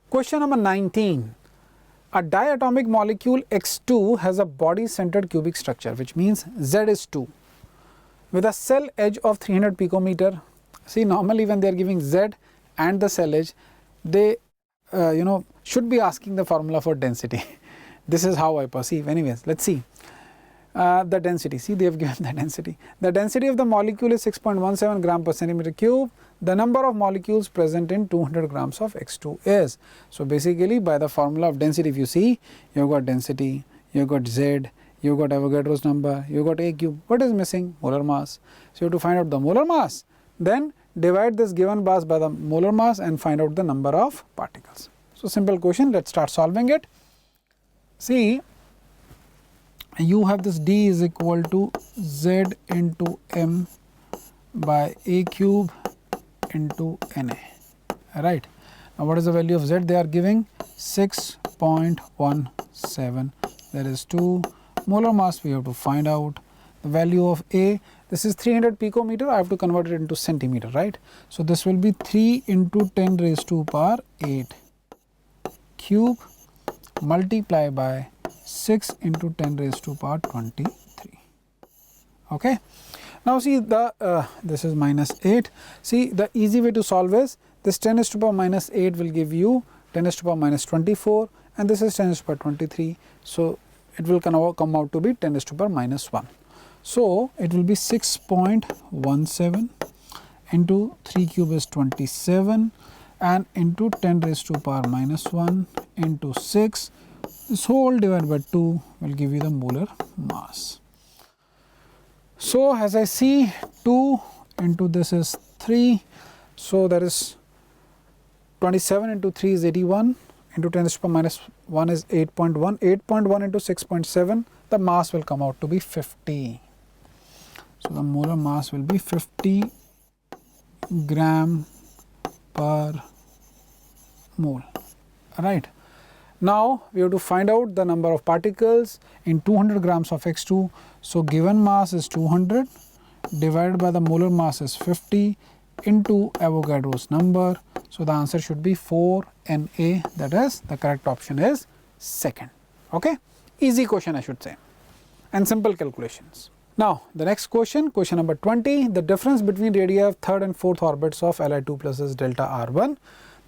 Question number 19. A diatomic molecule X2 has a body-centered cubic structure, which means Z is 2, with a cell edge of 300 picometer. See, normally when they are giving Z and the cell edge, they should be asking the formula for density. This is how I perceive. Anyways, let's see. The density, see, they have given the density. The density of the molecule is 6.17 gram per centimeter cube. The number of molecules present in 200 grams of X2 is. So basically, by the formula of density, if you see, you have got density, you have got Z, you have got Avogadro's number, you have got A cube. What is missing? Molar mass. So you have to find out the molar mass. Then divide this given mass by the molar mass and find out the number of particles. So simple question, let's start solving it. See, you have this D is equal to Z into M by A cube into Na, right. Now what is the value of Z? They are giving 6.17, there is 2. Molar mass we have to find out. The value of A, this is 300 picometer, I have to convert it into centimeter, right. So this will be 3 into 10 raised to power 8 cube multiply by 6 into 10 raised to power 23. Okay. Now see the this is minus 8. See, the easy way to solve is this 10 raised to power minus 8 will give you 10 raised to power minus 24, and this is 10 raised to power 23. So it will come out to be 10 raised to power minus 1. So it will be 6.17 into 3 cube is 27 and into 10 raised to power minus 1 into 6. This whole divided by 2 will give you the molar mass. So as I see, 2 into this is 3, so that is 27 into 3 is 81 into 10 raised to power minus 1 is 8.1, 8.1 into 6.7, the mass will come out to be 50. So the molar mass will be 50 gram per mole, right. Now we have to find out the number of particles in 200 grams of X2. So given mass is 200 divided by the molar mass is 50 into Avogadro's number. So the answer should be 4 Na, that is the correct option is second. Okay, easy question I should say, and simple calculations. Now the next question, question number 20. The difference between radii of third and fourth orbits of Li2 plus is delta R1.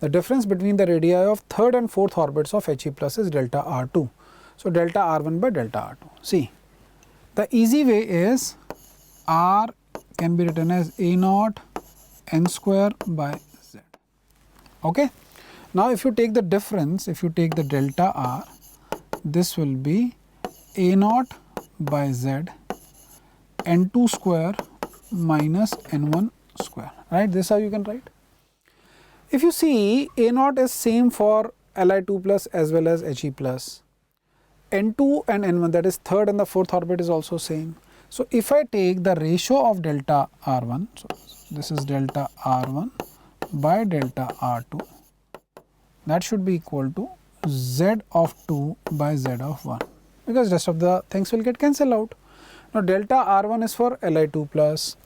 The difference between the radii of third and fourth orbits of He plus is delta R2. So delta R1 by delta R2. See, the easy way is R can be written as A naught n square by Z. Okay. Now if you take the difference, if you take the delta R, this will be A naught by Z n2 square minus n1 square, right. This is how you can write. If you see, A naught is same for Li2 plus as well as He plus. N2 and N1, that is third and the fourth orbit, is also same. So if I take the ratio of delta R1, so this is delta R1 by delta R2, that should be equal to Z of 2 by Z of 1, because rest of the things will get cancelled out. Now delta R1 is for Li2 plus,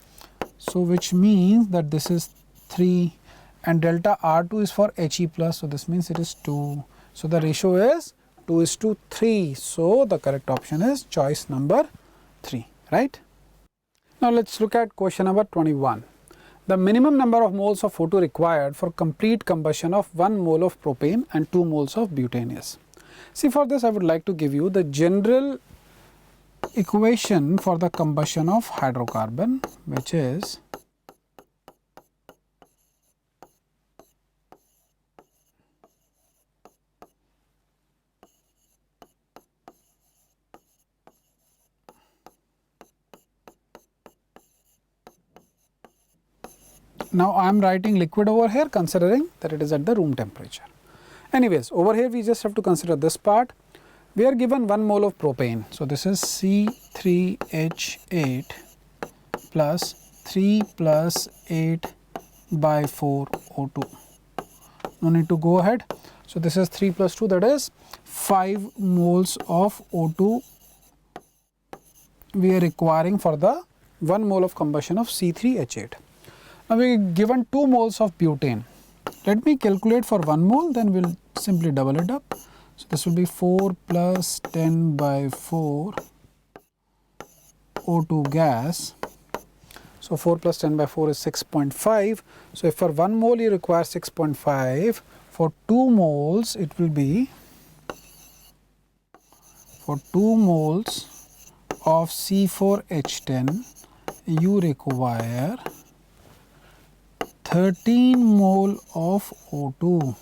so which means that this is 3, and delta R2 is for He plus, so this means it is 2. So the ratio is 2:3. So the correct option is choice number 3, right. Now let us look at question number 21. The minimum number of moles of O2 required for complete combustion of 1 mole of propane and 2 moles of butane is. See, for this I would like to give you the general equation for the combustion of hydrocarbon, which is now I am writing liquid over here, considering that it is at the room temperature. Anyways, over here we just have to consider this part. We are given 1 mole of propane. So this is C3H8 plus 3 plus 8 by 4 O2. No need to go ahead. So this is 3 plus 2, that is 5 moles of O2 we are requiring for the 1 mole of combustion of C3H8. Now we are given 2 moles of butane. Let me calculate for 1 mole, then we will simply double it up. So, this will be 4 plus 10 by 4 O2 gas. So, 4 plus 10 by 4 is 6.5. So, if for 1 mole you require 6.5, for 2 moles it will be, for 2 moles of C4H10 you require 13 mole of O2.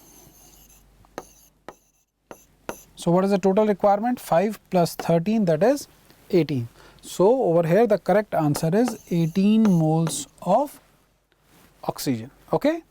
So, what is the total requirement? 5 plus 13, that is 18. So, over here the correct answer is 18 moles of oxygen. Okay.